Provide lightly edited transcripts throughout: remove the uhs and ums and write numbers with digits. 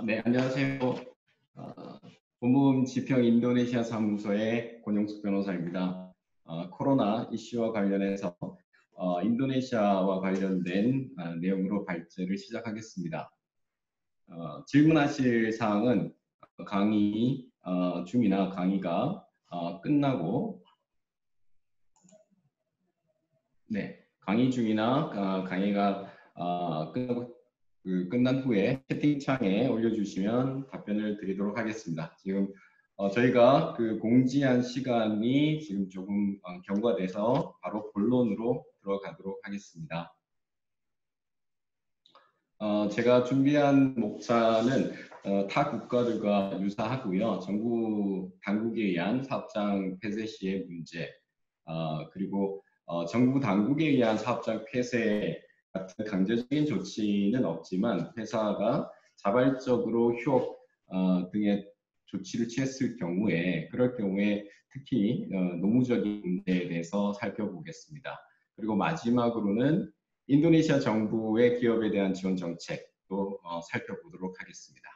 네, 안녕하세요. 어, 법무부 지평 인도네시아 사무소의 권용숙 변호사입니다. 코로나 이슈와 관련해서 인도네시아와 관련된 내용으로 발제를 시작하겠습니다. 질문하실 사항은 강의 중이나 강의가 끝나고, 네, 강의 중이나 강의가 끝난 후에 채팅창에 올려주시면 답변을 드리도록 하겠습니다. 지금 저희가 공지한 시간이 지금 조금 경과돼서 바로 본론으로 들어가도록 하겠습니다. 제가 준비한 목차는 타 국가들과 유사하고요. 정부 당국에 의한 사업장 폐쇄 시의 문제, 그리고 정부 당국에 의한 사업장 폐쇄 같은 강제적인 조치는 없지만 회사가 자발적으로 휴업 등의 조치를 취했을 경우에 그럴 경우에 특히 노무적인 문제에 대해서 살펴보겠습니다. 그리고 마지막으로는 인도네시아 정부의 기업에 대한 지원 정책도 살펴보도록 하겠습니다.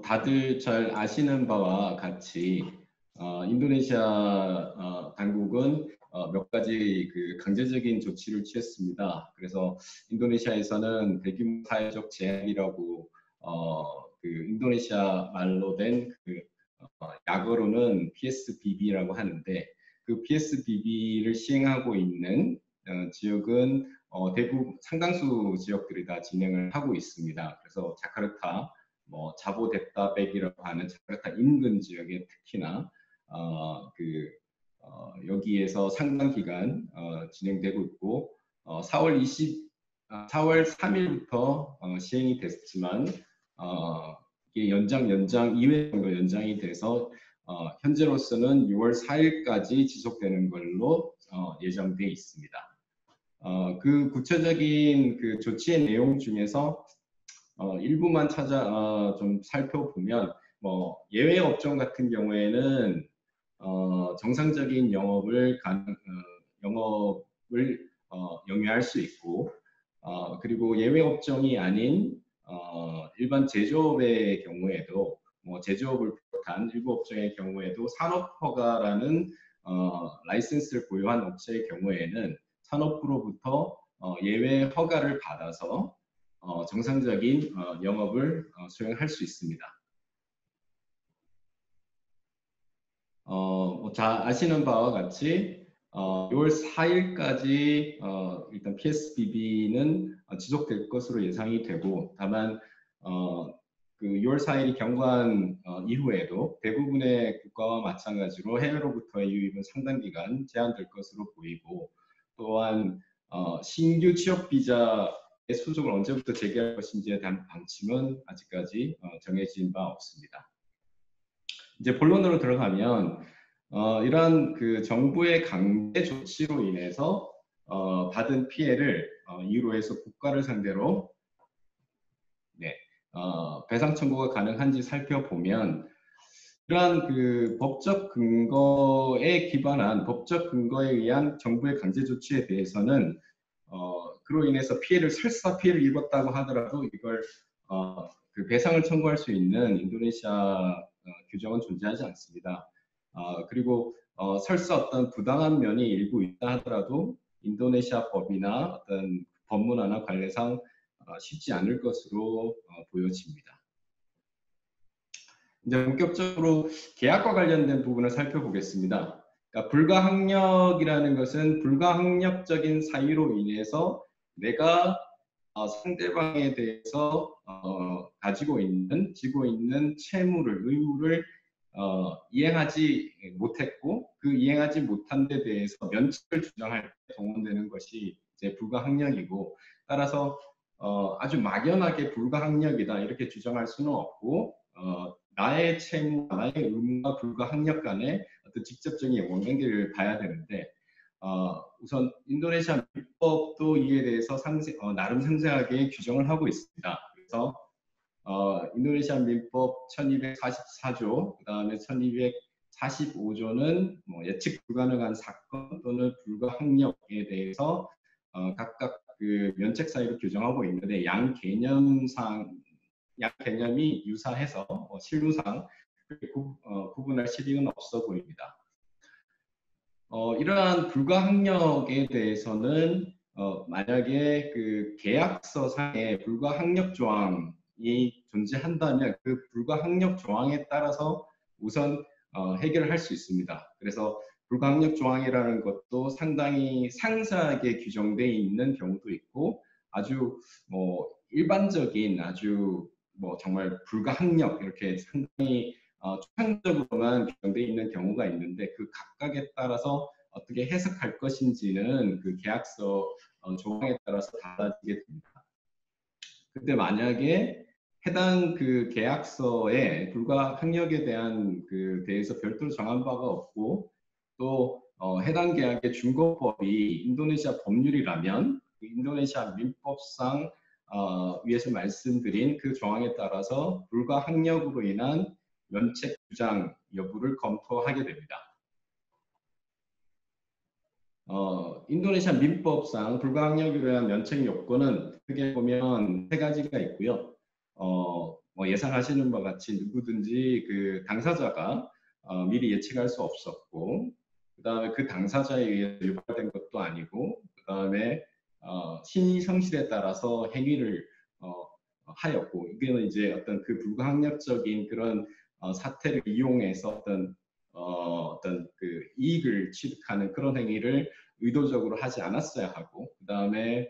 다들 잘 아시는 바와 같이 인도네시아 당국은 몇 가지 강제적인 조치를 취했습니다. 그래서 인도네시아에서는 대규모 사회적 제한이라고 인도네시아 말로 된 약어로는 PSBB라고 하는데 그 PSBB를 시행하고 있는 지역은 대부분 상당수 지역들이 다 진행을 하고 있습니다. 그래서 자카르타, 자보데타백이라고 하는 자카르타 인근 지역에 특히나 여기에서 상당 기간 진행되고 있고 4월 3일부터 시행이 됐지만 이게 연장 2회 정도 연장이 돼서 현재로서는 6월 4일까지 지속되는 걸로 예정돼 있습니다. 그 구체적인 조치의 내용 중에서 일부만 좀 살펴보면 예외 업종 같은 경우에는 정상적인 영업을 영위할 수 있고 그리고 예외 업종이 아닌 일반 제조업의 경우에도 제조업을 비롯한 일부 업종의 경우에도 산업허가라는 라이센스를 보유한 업체의 경우에는 산업부로부터 예외 허가를 받아서 정상적인 영업을 수행할 수 있습니다. 잘 아시는 바와 같이 6월 4일까지 일단 PSBB는 지속될 것으로 예상이 되고 다만 6월 4일이 경과한 이후에도 대부분의 국가와 마찬가지로 해외로부터의 유입은 상당 기간 제한될 것으로 보이고 또한 신규 취업 비자의 수속을 언제부터 재개할 것인지에 대한 방침은 아직까지 정해진 바 없습니다. 이제 본론으로 들어가면 이러한 정부의 강제 조치로 인해서 받은 피해를 이유로 해서 국가를 상대로 배상 청구가 가능한지 살펴보면 이러한 법적 근거에 기반한 법적 근거에 의한 정부의 강제 조치에 대해서는 그로 인해서 설사 피해를 입었다고 하더라도 이걸 배상을 청구할 수 있는 인도네시아 규정은 존재하지 않습니다. 그리고 설사 어떤 부당한 면이 일부 있다 하더라도 인도네시아 법이나 어떤 법문화나 관례상 쉽지 않을 것으로 보여집니다. 이제 본격적으로 계약과 관련된 부분을 살펴보겠습니다. 그러니까 불가항력이라는 것은 불가항력적인 사유로 인해서 내가 상대방에 대해서 지고 있는 의무를 이행하지 못했고 그 이행하지 못한 데 대해서 면책을 주장할 때 동원되는 것이 이제 불가항력이고 따라서 아주 막연하게 불가항력이다 이렇게 주장할 수는 없고 나의 채무, 나의 의무와 불가항력 간의 어떤 직접적인 원관계를 봐야 되는데 우선 인도네시아 민법도 이에 대해서 나름 상세하게 규정을 하고 있습니다. 그래서 인도네시아 민법 1244조, 그 다음에 1245조는 예측 불가능한 사건 또는 불가항력에 대해서 각각 그 면책 사유를 규정하고 있는데 양 개념이 유사해서 실무상 구분할 실익은 없어 보입니다. 이러한 불가항력에 대해서는 만약에 그 계약서상에 불가항력 조항이 존재한다면 그 불가항력 조항에 따라서 우선 해결을 할 수 있습니다. 그래서 불가항력 조항이라는 것도 상당히 상세하게 규정되어 있는 경우도 있고 아주 일반적인 아주 정말 불가항력 이렇게 상당히 추상적으로만 규정되어 있는 경우가 있는데 그 각각에 따라서 어떻게 해석할 것인지는 그 계약서 조항에 따라서 달라지게 됩니다. 근데 만약에 해당 그 계약서에 불가항력에 대한 대해서 별도로 정한 바가 없고 또 해당 계약의 준거법이 인도네시아 법률이라면 그 인도네시아 민법상 위에서 말씀드린 그 조항에 따라서 불가항력으로 인한 면책 주장 여부를 검토하게 됩니다. 인도네시아 민법상 불가항력으로 인한 면책 요건은 크게 보면 세 가지가 있고요. 예상하시는 바와 같이 누구든지 그 당사자가 미리 예측할 수 없었고, 그 다음에 그 당사자에 의해 유발된 것도 아니고, 그 다음에 신의 성실에 따라서 행위를 하였고, 이게는 이제 어떤 그 불가항력적인 그런 사태를 이용해서 어떤 그 이익을 취득하는 그런 행위를 의도적으로 하지 않았어야 하고, 그 다음에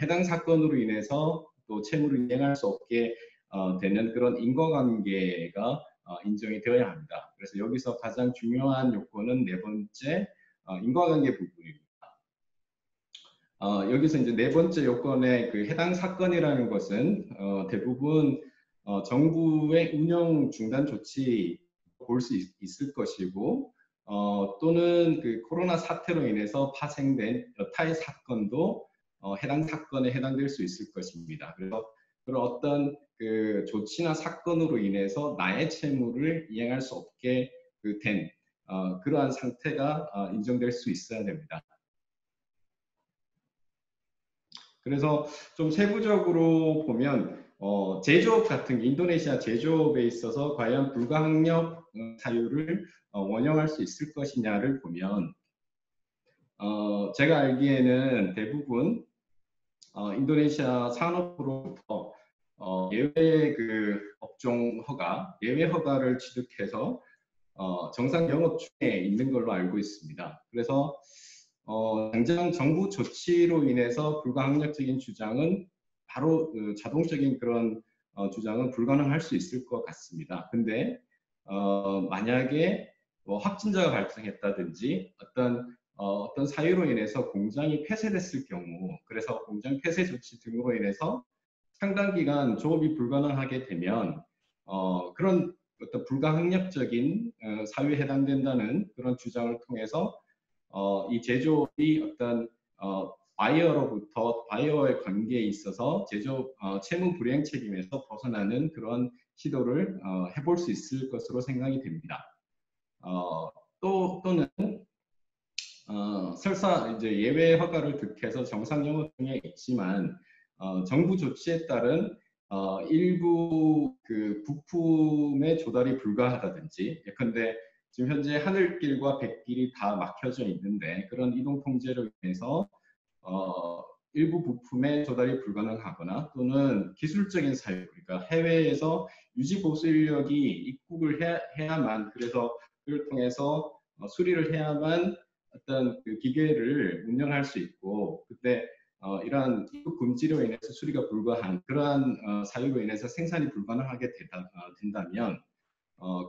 해당 사건으로 인해서 또 채무를 이행할 수 없게 되는 그런 인과관계가 인정이 되어야 합니다. 그래서 여기서 가장 중요한 요건은 네 번째 인과관계 부분입니다. 여기서 이제 네 번째 요건의 그 해당 사건이라는 것은 대부분 정부의 운영 중단 조치 볼 수 있을 것이고 또는 그 코로나 사태로 인해서 파생된 여타의 사건도 해당 사건에 해당될 수 있을 것입니다. 그래서 그런 어떤 그 조치나 사건으로 인해서 나의 채무를 이행할 수 없게 된 그러한 상태가 인정될 수 있어야 됩니다. 그래서 좀 세부적으로 보면 제조업 같은 인도네시아 제조업에 있어서 과연 불가항력 사유를 원용할 수 있을 것이냐를 보면 제가 알기에는 대부분 인도네시아 산업부로부터 예외 그 업종 허가, 예외 허가를 취득해서 정상 영업 중에 있는 걸로 알고 있습니다. 그래서 당장 정부 조치로 인해서 불가항력적인 주장은 바로 자동적인 그런 주장은 불가능할 수 있을 것 같습니다. 근데 만약에 확진자가 발생했다든지 어떤 사유로 인해서 공장이 폐쇄됐을 경우, 그래서 공장 폐쇄 조치 등으로 인해서 상당 기간 조업이 불가능하게 되면 그런 어떤 불가항력적인 사유에 해당된다는 그런 주장을 통해서 이 제조업이 어떤 바이어와의 관계에 있어서 제조업 채무 불이행 책임에서 벗어나는 그런 시도를 해볼 수 있을 것으로 생각이 됩니다. 또는 설사 이제 예외 허가를 득해서 정상 영업 중에 있지만 정부 조치에 따른 일부 그 부품의 조달이 불가하다든지 예컨대 지금 현재 하늘길과 백길이 다 막혀져 있는데 그런 이동 통제로 인해서 일부 부품의 조달이 불가능하거나 또는 기술적인 사유, 그러니까 해외에서 유지 보수 인력이 입국을 해야만 그래서 그걸 통해서 수리를 해야만 어떤 그 기계를 운영할 수 있고 그때 이러한 입국 금지로 인해서 수리가 불가한 그러한 사유로 인해서 생산이 불가능하게 된다면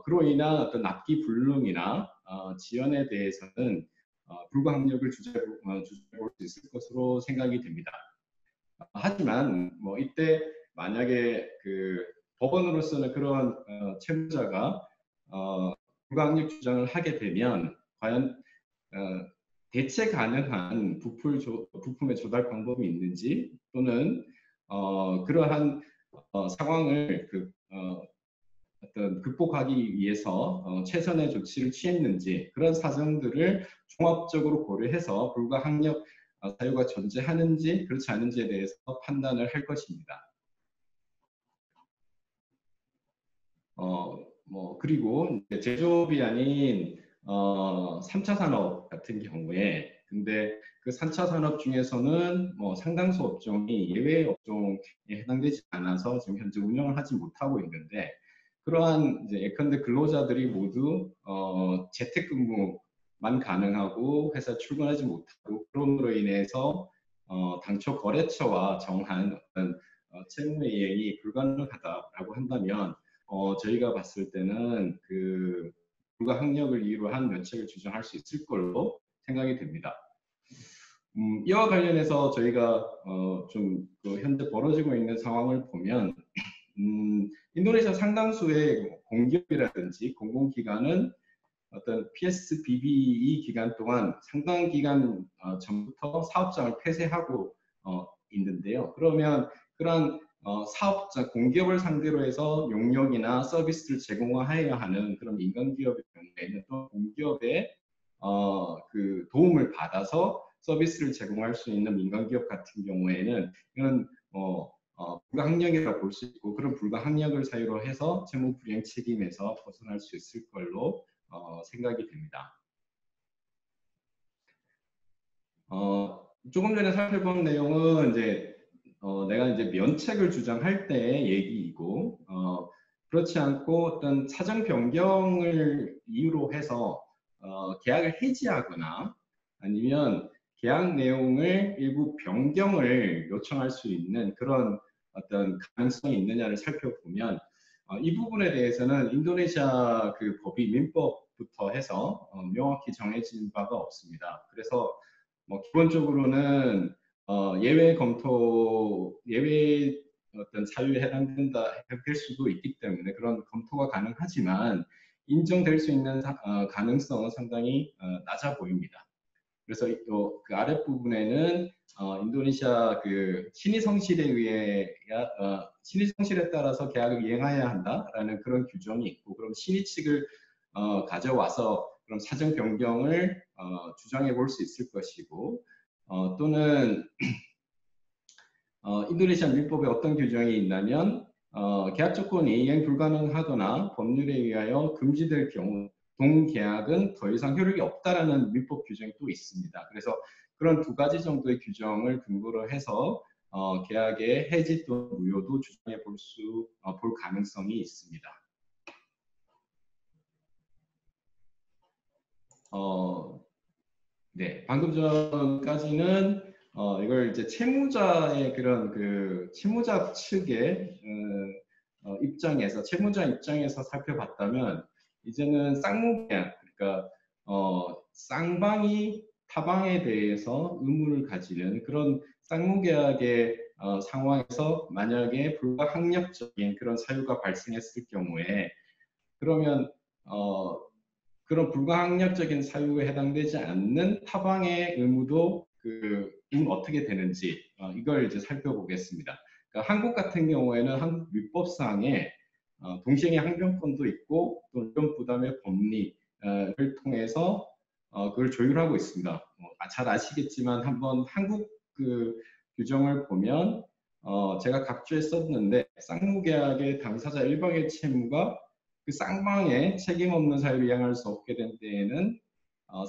그로 인한 어떤 납기 불능이나 지연에 대해서는 불가항력을 주장해 볼 수 있을 것으로 생각이 됩니다. 하지만 이때 만약에 그 법원으로서는 그러한 채무자가 불가항력 주장을 하게 되면 과연 대체 가능한 부품의 조달 방법이 있는지 또는 그러한 상황을 어떤 극복하기 위해서 최선의 조치를 취했는지 그런 사정들을 종합적으로 고려해서 불가항력 사유가 존재하는지 그렇지 않은지에 대해서 판단을 할 것입니다. 그리고 제조업이 아닌 3차 산업 같은 경우에 근데 그 3차 산업 중에서는 상당수 업종이 예외 업종에 해당되지 않아서 지금 현재 운영을 하지 못하고 있는데 그러한 이제 예컨대 근로자들이 모두 재택근무만 가능하고 회사 출근하지 못하고 그럼으로 인해서 당초 거래처와 정한 어떤 채무의 이행이 불가능하다라고 한다면 저희가 봤을 때는 그 불가항력을 이유로 한 면책을 주장할 수 있을 걸로 생각이 됩니다. 이와 관련해서 저희가 좀그 현재 벌어지고 있는 상황을 보면 인도네시아 상당수의 공기업이라든지 공공기관은 어떤 PSBBE 기간 동안 상당 기간 전부터 사업장을 폐쇄하고 있는데요. 그러면 그런 사업자 공기업을 상대로 해서 용역이나 서비스를 제공해야 하는 그런 민간 기업의 경우에는 또 공기업의 그 도움을 받아서 서비스를 제공할 수 있는 민간 기업 같은 경우에는 이런 불가항력이라고 볼 수 있고 그런 불가항력을 사유로 해서 채무불이행 책임에서 벗어날 수 있을 걸로 생각이 됩니다. 조금 전에 살펴본 내용은 이제 내가 이제 면책을 주장할 때의 얘기이고 그렇지 않고 어떤 사정 변경을 이유로 해서 계약을 해지하거나 아니면 계약 내용을 일부 변경을 요청할 수 있는 그런 어떤 가능성이 있느냐를 살펴보면 이 부분에 대해서는 인도네시아 그 법이 민법부터 해서 명확히 정해진 바가 없습니다. 그래서 기본적으로는 예외 검토, 예외 어떤 사유에 해당될 수도 있기 때문에 그런 검토가 가능하지만 인정될 수 있는 가능성은 상당히 낮아 보입니다. 그래서 또 그 아랫부분에는 인도네시아 그 신의 성실에 의해 신의 성실에 따라서 계약을 이행해야 한다라는 그런 규정이 있고 그럼 신의 측을 가져와서 그럼 사정 변경을 주장해 볼 수 있을 것이고 또는 인도네시아 민법에 어떤 규정이 있냐면 계약 조건이 이행 불가능하거나 법률에 의하여 금지될 경우 동계약은 더 이상 효력이 없다라는 민법 규정이 또 있습니다. 그래서 그런 두 가지 정도의 규정을 근거로 해서 계약의 해지 또는 무효도 주장해 볼 가능성이 있습니다. 네, 방금 전까지는 이걸 이제 채무자의 그런 그 채무자 측의 입장에서 채무자 입장에서 살펴봤다면 이제는 쌍무계약 그러니까 쌍방이 타방에 대해서 의무를 가지는 그런 쌍무계약의 상황에서 만약에 불가항력적인 그런 사유가 발생했을 경우에 그러면 그런 불가항력적인 사유에 해당되지 않는 타방의 의무도 어떻게 되는지 이걸 이제 살펴보겠습니다. 그러니까 한국 같은 경우에는 한국 위법상에 동시행의 항변권도 있고 또 이런 부담의 법리를 통해서 그걸 조율하고 있습니다. 잘 아시겠지만 한번 한국 그 규정을 보면 제가 각주에 썼는데 쌍무계약의 당사자 일방의 채무가 그 쌍방에 책임 없는 사유를 이행할 수 없게 된 때에는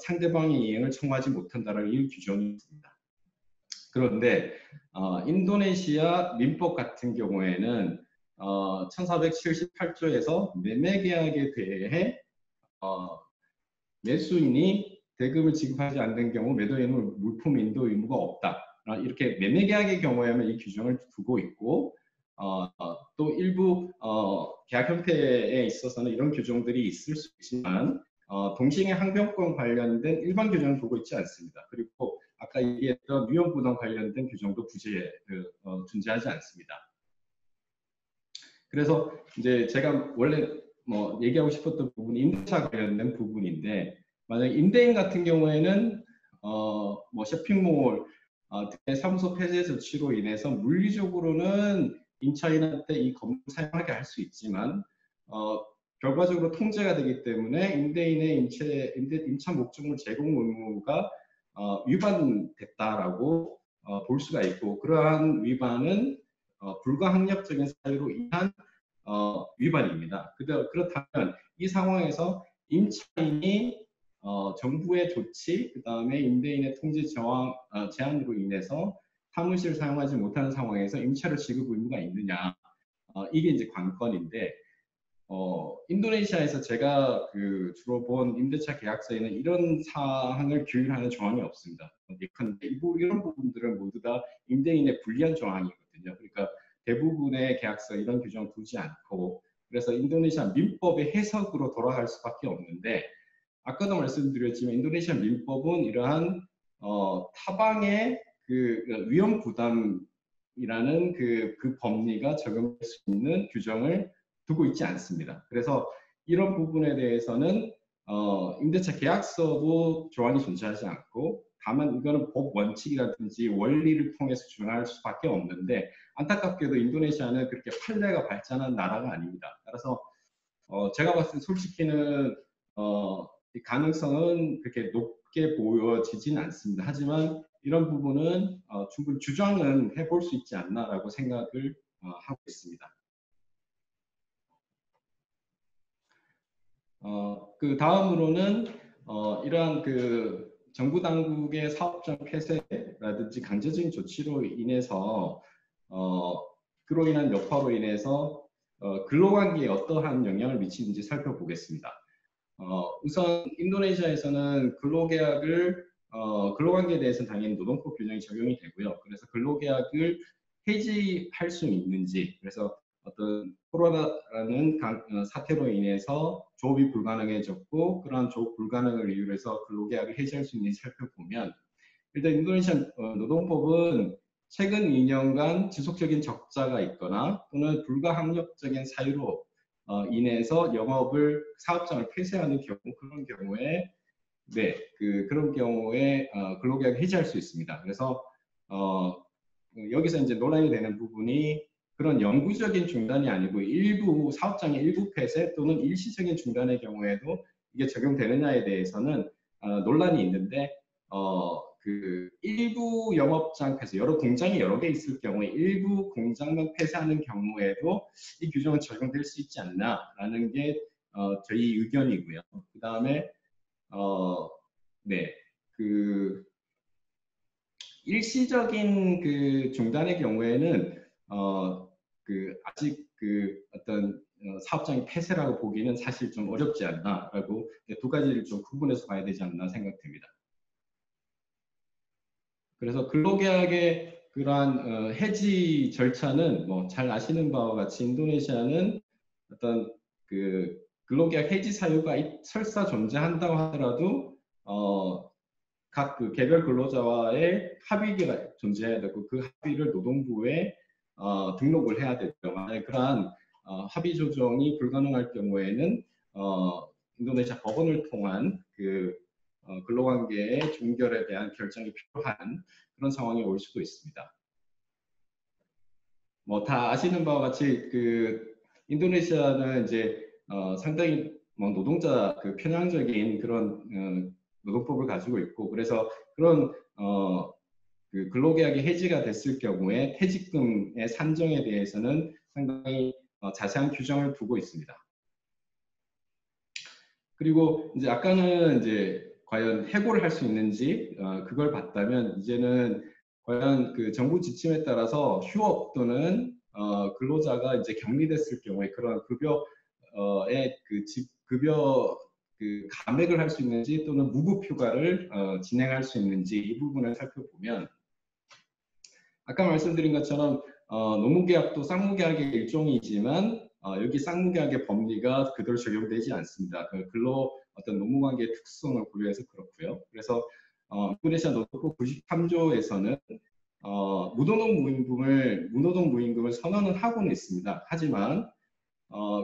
상대방이 이행을 청구하지 못한다는 이 규정이 있습니다. 그런데 인도네시아 민법 같은 경우에는 1478조에서 매매계약에 대해 매수인이 대금을 지급하지 않는 경우 매도인은 물품 인도 의무가 없다. 이렇게 매매계약의 경우에는 이 규정을 두고 있고 또 일부 계약 형태에 있어서는 이런 규정들이 있을 수 있지만 동시행의 항변권 관련된 일반 규정을 두고 있지 않습니다. 그리고 아까 얘기했던 위험부담 관련된 규정도 존재하지 않습니다. 그래서 이제 제가 원래 얘기하고 싶었던 부분이 임대차 관련된 부분인데 만약 임대인 같은 경우에는 쇼핑몰 사무소 폐쇄 조치로 인해서 물리적으로는 임차인한테 이 건물을 사용하게 할 수 있지만 결과적으로 통제가 되기 때문에 임대인의 임차 목적물 제공 의무가 위반됐다라고 볼 수가 있고, 그러한 위반은 불가항력적인 사유로 인한 위반입니다. 그렇다면 이 상황에서 임차인이 정부의 조치, 그 다음에 임대인의 통지 제한으로 인해서 사무실을 사용하지 못하는 상황에서 임차료 지급 의무가 있느냐, 이게 이제 관건인데, 인도네시아에서 제가 주로 본 임대차 계약서에는 이런 사항을 규율하는 조항이 없습니다. 예컨대 이런 부분들은 모두 다 임대인의 불리한 조항이거든요. 그러니까 대부분의 계약서 이런 규정 두지 않고, 그래서 인도네시아 민법의 해석으로 돌아갈 수밖에 없는데, 아까도 말씀드렸지만 인도네시아 민법은 이러한 타방의 위험 부담이라는 그 법리가 적용될 수 있는 규정을 두고 있지 않습니다. 그래서 이런 부분에 대해서는 임대차 계약서도 조항이 존재하지 않고, 다만 이거는 법 원칙이라든지 원리를 통해서 준할 수밖에 없는데, 안타깝게도 인도네시아는 그렇게 판례가 발전한 나라가 아닙니다. 따라서 제가 봤을 때 솔직히는 이 가능성은 그렇게 높게 보여지진 않습니다. 하지만 이런 부분은 충분히 주장은 해볼 수 있지 않나라고 생각을 하고 있습니다. 그 다음으로는 이러한 정부 당국의 사업장 폐쇄라든지 강제적인 조치로 인해서 그로 인한 여파로 인해서 근로관계에 어떠한 영향을 미치는지 살펴보겠습니다. 우선 인도네시아에서는 근로관계에 대해서는 당연히 노동법 규정이 적용이 되고요. 그래서 근로계약을 해지할 수 있는지, 그래서 어떤 코로나라는 사태로 인해서 조업이 불가능해졌고, 그러한 조업 불가능을 이유로 해서 근로계약을 해지할 수 있는지 살펴보면, 일단 인도네시아 노동법은 최근 2년간 지속적인 적자가 있거나 또는 불가항력적인 사유로 인해서 사업장을 폐쇄하는 경우, 그런 경우에 그런 경우에 근로계약을 해지할 수 있습니다. 그래서 여기서 이제 논란이 되는 부분이 그런 영구적인 중단이 아니고 사업장의 일부 폐쇄 또는 일시적인 중단의 경우에도 이게 적용되느냐에 대해서는 논란이 있는데, 일부 영업장 폐쇄, 공장이 여러 개 있을 경우에 일부 공장만 폐쇄하는 경우에도 이 규정은 적용될 수 있지 않나라는 게 저희 의견이고요. 그 다음에 일시적인 중단의 경우에는 아직 어떤 사업장이 폐쇄라고 보기는 사실 좀 어렵지 않나라고, 두 가지를 좀 구분해서 봐야 되지 않나 생각됩니다. 그래서 근로계약의 그러한 해지 절차는 잘 아시는 바와 같이 인도네시아는 어떤 근로계약 해지 사유가 설사 존재한다고 하더라도 각 개별 근로자와의 합의가 존재해야 되고, 그 합의를 노동부에 등록을 해야 되죠. 만약에 그러한 합의 조정이 불가능할 경우에는 인도네시아 법원을 통한 근로관계의 종결에 대한 결정이 필요한 그런 상황이 올 수도 있습니다. 다 아시는 바와 같이 인도네시아는 이제 상당히 노동자 편향적인 그런 노동법을 가지고 있고, 그래서 그런 근로계약이 해지가 됐을 경우에 퇴직금의 산정에 대해서는 상당히 자세한 규정을 두고 있습니다. 그리고 이제 아까는 이제 과연 해고를 할 수 있는지 그걸 봤다면, 이제는 과연 정부 지침에 따라서 휴업 또는 근로자가 이제 격리됐을 경우에 그런 급여의 급여 감액을 할 수 있는지 또는 무급 휴가를 진행할 수 있는지, 이 부분을 살펴보면, 아까 말씀드린 것처럼 노무계약도 쌍무계약의 일종이지만 여기 쌍무계약의 법리가 그대로 적용되지 않습니다. 어떤 노무관계의 특성을 고려해서 그렇고요. 그래서 인도네시아 노동법 93조에서는 무노동 무임금을 선언을 하고는 있습니다. 하지만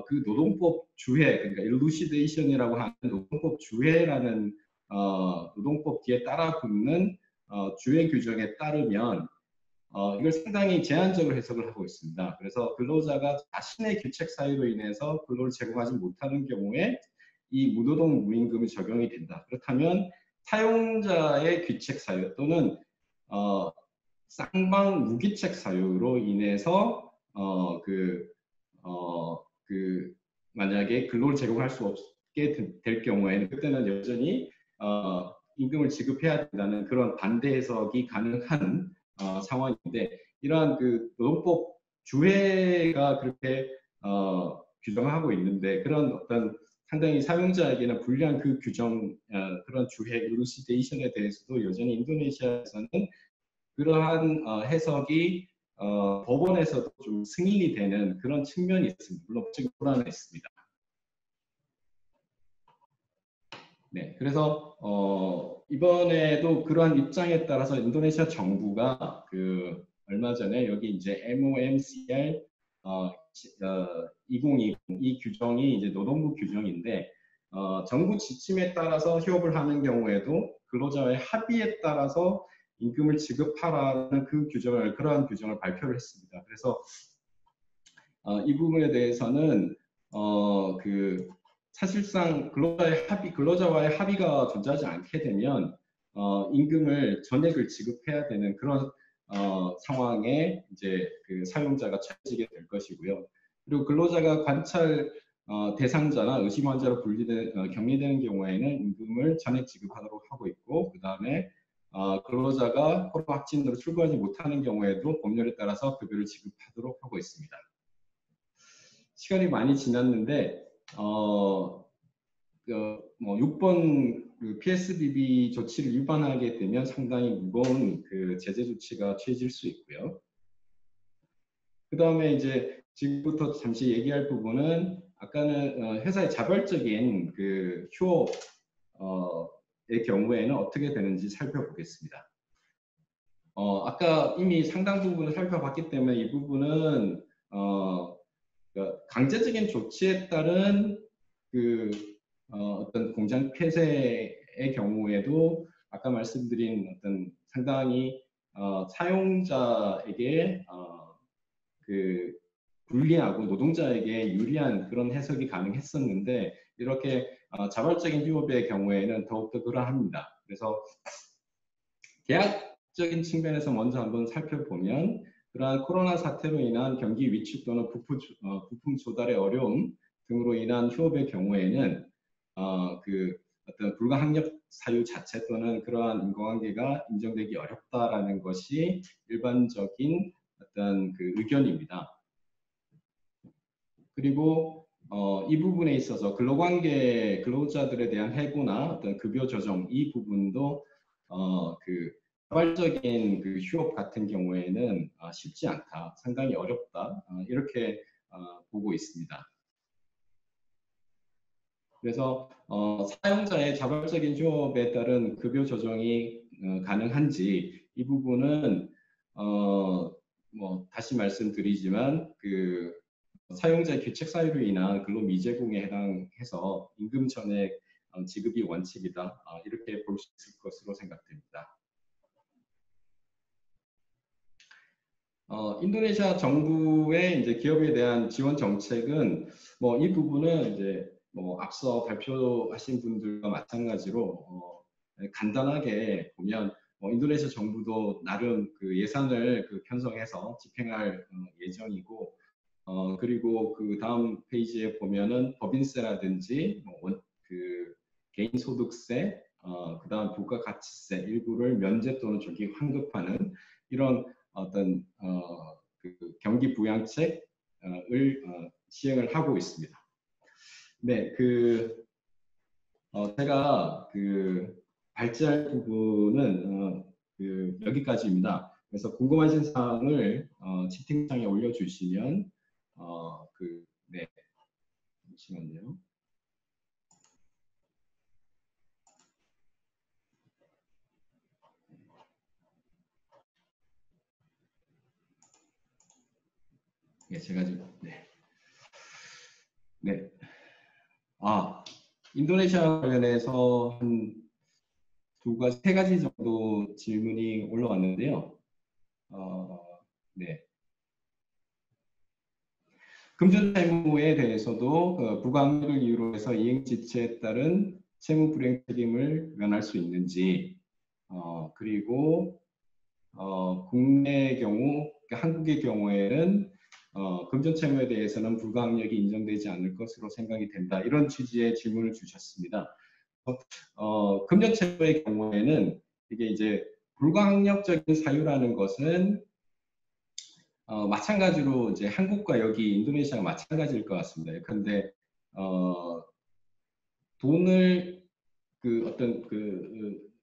그 노동법 주회, 그러니까 일루시데이션이라고 하는 노동법 주회라는 노동법 뒤에 따라 붙는 주회 규정에 따르면 이걸 상당히 제한적으로 해석을 하고 있습니다. 그래서 근로자가 자신의 규책 사유로 인해서 근로를 제공하지 못하는 경우에 이 무노동 무임금이 적용이 된다. 그렇다면 사용자의 귀책 사유 또는 쌍방 무기책 사유로 인해서 만약에 근로를 제공할 수 없게 될 경우에는 그때는 여전히 임금을 지급해야 된다는 그런 반대 해석이 가능한 상황인데 이러한 그 노동법 주회가 그렇게 규정하고 있는데 그런 어떤 상당히 사용자에게는 불리한 그 규정 그런 주회 일루시데이션에 대해서도 여전히 인도네시아에서는 그러한 해석이 법원에서도 좀 승인이 되는 그런 측면이 있습니다. 물론 법적인 불안은 있습니다. 네, 그래서 이번에도 그러한 입장에 따라서 인도네시아 정부가 그 얼마 전에 여기 이제 MOMCR 2020 이 규정이 이제 노동부 규정인데 정부 지침에 따라서 휴업을 하는 경우에도 근로자의 합의에 따라서 임금을 지급하라는 그러한 규정을 발표를 했습니다. 그래서 이 부분에 대해서는 사실상 근로자와의 합의가 존재하지 않게 되면 임금을 전액을 지급해야 되는 그런 상황에 이제 그 사용자가 처해지게 될 것이고요. 그리고 근로자가 관찰 대상자나 의심 환자로 격리되는 경우에는 임금을 전액 지급하도록 하고 있고 그 다음에 근로자가 코로나 확진으로 출근하지 못하는 경우에도 법률에 따라서 급여를 지급하도록 하고 있습니다. 시간이 많이 지났는데 6번 그 PSBB 조치를 위반하게 되면 상당히 무거운 그 제재 조치가 취해질 수 있고요. 그 다음에 이제 지금부터 잠시 얘기할 부분은 아까는 회사의 자발적인 그 휴업의 경우에는 어떻게 되는지 살펴보겠습니다. 아까 이미 상당 부분을 살펴봤기 때문에 이 부분은 강제적인 조치에 따른 어떤 공장 폐쇄의 경우에도 아까 말씀드린 어떤 상당히 사용자에게 불리하고 노동자에게 유리한 그런 해석이 가능했었는데 이렇게 자발적인 휴업의 경우에는 더욱더 그러합니다. 그래서 계약적인 측면에서 먼저 한번 살펴보면 그러한 코로나 사태로 인한 경기 위축 또는 부품 조달의 어려움 등으로 인한 휴업의 경우에는 어떤 불가항력 사유 자체 또는 그러한 인과관계가 인정되기 어렵다라는 것이 일반적인 어떤 그 의견입니다. 그리고 이 부분에 있어서 근로자들에 대한 해고나 어떤 급여 조정 이 부분도 자발적인 그 휴업 같은 경우에는 쉽지 않다, 상당히 어렵다 이렇게 보고 있습니다. 그래서 사용자의 자발적인 휴업에 따른 급여 조정이 가능한지 이 부분은 다시 말씀드리지만 사용자의 귀책 사유로 인한 근로 미제공에 해당해서 임금 전액 지급이 원칙이다 이렇게 볼 수 있을 것으로 생각됩니다. 인도네시아 정부의 이제 기업에 대한 지원 정책은 이 부분은 이제 앞서 발표하신 분들과 마찬가지로 간단하게 보면 인도네시아 정부도 나름 그 예산을 편성해서 집행할 예정이고 그리고 그 다음 페이지에 보면은 법인세라든지 개인소득세, 그 다음 부가가치세 일부를 면제 또는 조기 환급하는 이런 어떤 경기 부양책을 시행을 하고 있습니다. 네, 제가 발제할 부분은 여기까지입니다. 그래서 궁금하신 사항을 채팅창에 올려주시면 네, 잠시만요. 네, 제가 지금 네. 인도네시아 관련해서 세 가지 정도 질문이 올라왔는데요. 네. 금전債務에 대해서도 부가항력을 이유로 해서 이행 지체에 따른 채무 불이행 책임을 면할 수 있는지, 그리고 국내의 경우, 그러니까 한국의 경우에는 금전 채무에 대해서는 불가항력이 인정되지 않을 것으로 생각이 된다. 이런 취지의 질문을 주셨습니다. 금전 채무의 경우에는 이게 이제 불가항력적인 사유라는 것은 마찬가지로 이제 한국과 여기 인도네시아가 마찬가지일 것 같습니다. 그런데 돈을 어떤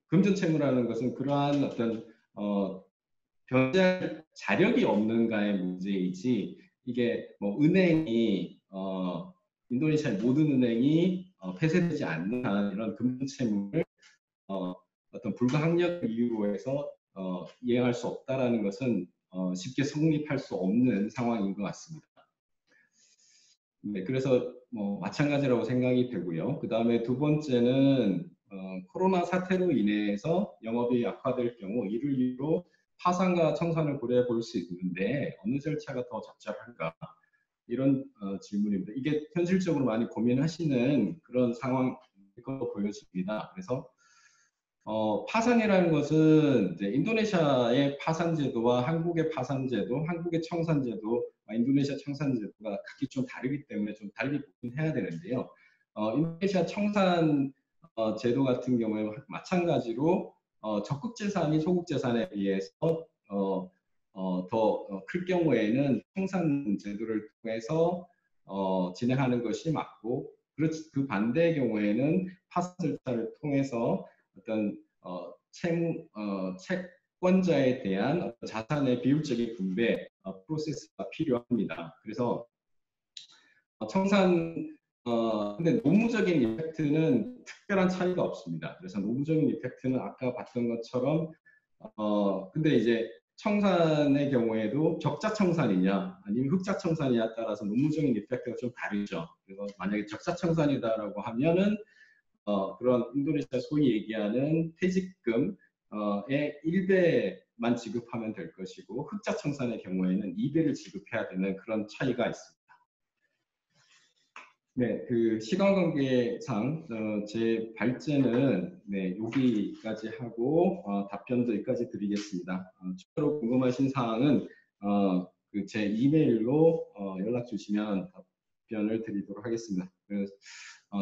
금전 채무라는 것은 그러한 어떤 변제할 자력이 없는가의 문제이지, 이게 뭐 은행이 인도네시아의 모든 은행이 폐쇄되지 않는 한 이런 금전 채무를 어떤 불가항력 이유로 해서 이행할 수 없다라는 것은 쉽게 성립할 수 없는 상황인 것 같습니다. 네, 그래서 뭐 마찬가지라고 생각이 되고요. 그 다음에 두 번째는 코로나 사태로 인해서 영업이 악화될 경우 이를 이유로 파산과 청산을 고려해 볼 수 있는데 어느 절차가 더 적절한가, 이런 질문입니다. 이게 현실적으로 많이 고민하시는 그런 상황일 것으로 보여집니다. 그래서 파산이라는 것은 이제 인도네시아의 파산제도와 한국의 파산제도, 한국의 청산제도, 인도네시아 청산제도가 각기 좀 다르기 때문에 좀 다르게 보긴 해야 되는데요. 인도네시아 청산 제도 같은 경우에 마찬가지로 적극 재산이 소극 재산에 비해서 더 클 경우에는 청산 제도를 통해서 진행하는 것이 맞고, 그 반대의 경우에는 파산 절차를 통해서 어떤 채권자에 대한 자산의 비율적인 분배 프로세스가 필요합니다. 그래서 청산 근데 노무적인 이펙트는 특별한 차이가 없습니다. 그래서 노무적인 이펙트는 아까 봤던 것처럼 근데 이제 청산의 경우에도 적자 청산이냐 아니면 흑자 청산이냐에 따라서 노무적인 이펙트가 좀 다르죠. 그래서 만약에 적자 청산이다라고 하면은 그런 인도네시아 소위 얘기하는 퇴직금의 1배만 지급하면 될 것이고, 흑자 청산의 경우에는 2배를 지급해야 되는 그런 차이가 있습니다. 네, 그 시간 관계상 제 발제는 네, 여기까지 하고 답변도 여기까지 드리겠습니다. 추가로 궁금하신 사항은 제 이메일로 연락 주시면 답변을 드리도록 하겠습니다. 그래서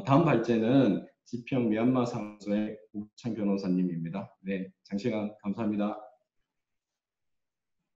다음 발제는 지평 미얀마 사무소의 오창 변호사님입니다. 네, 장시간 감사합니다.